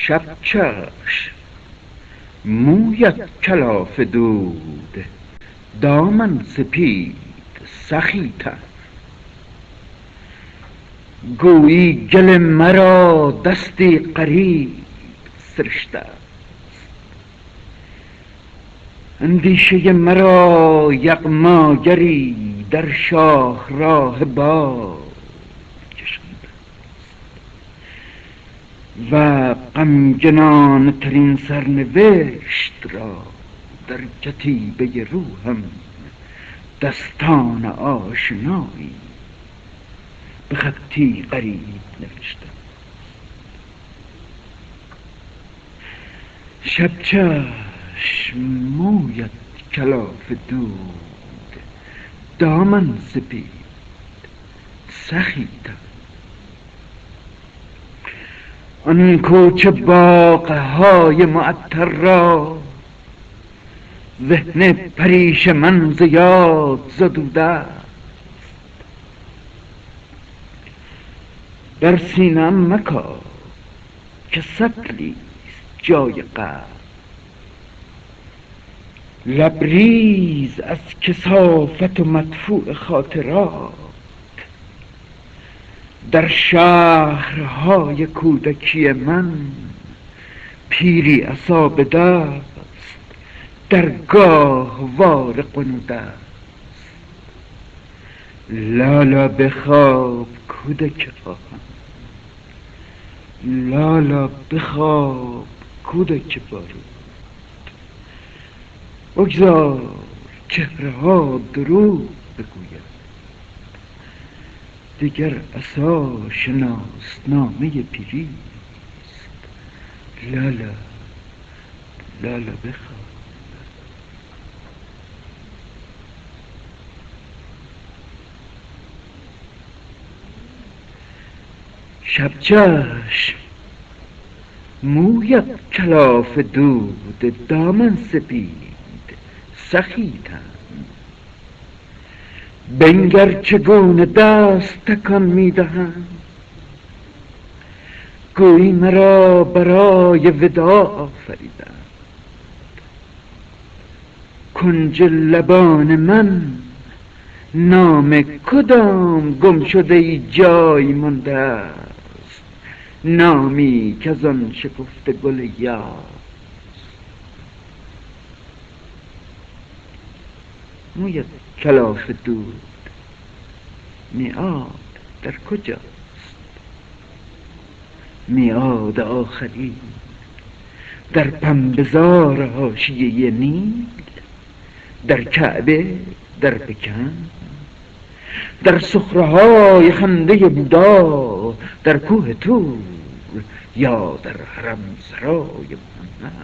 شب چشم مویت کلاف دود، دامن سپید سخی تر. گویی گل مرا دستی غریب سرشته است، اندیشه مرا یغماگری در شاهراه باد کشانده و غمگنانه ترین سرنوشت را در کتیبه روحم دستان آشنایی به خطی غریب نوشته. شب چشم مویت کلاف دود، دامن سپید سخی تر. آن کوچه باغ‌های معطر را ذهن پریش من ز یاد زدوده است. در سینه‌ام مکار که سطلی است جای قلب، لبریز از کثافت و مدفوع خاطرات. در شهرهای کودکی من پیری عصا به دست در گاهواره غنوده است. لالا بخواب کودک خواهم، لالا بخواب کودک بارود. بگذار چهره ها دروغ بگوید، دیگر عصا شناسنامه پیری است. لالا لالا بخواب. شب چشم مویت کلاف دود، دامن سپید سخی تر. بنگر چگونه دست تکان میدهم، گویی مرا برای وداع آفریدند. کنج لبان من نام کدام گم شده ای جای مانده است، نامی که از آن شکفته گل یار. مویت کلاف دود، میعاد در کجاست؟ میعاد آخرین در پنبه‌زار حاشیه نیل، در کعبه، در پکن، در صخره‌های خنده بودا، در کوه طور، یا در حرم سرای محمد.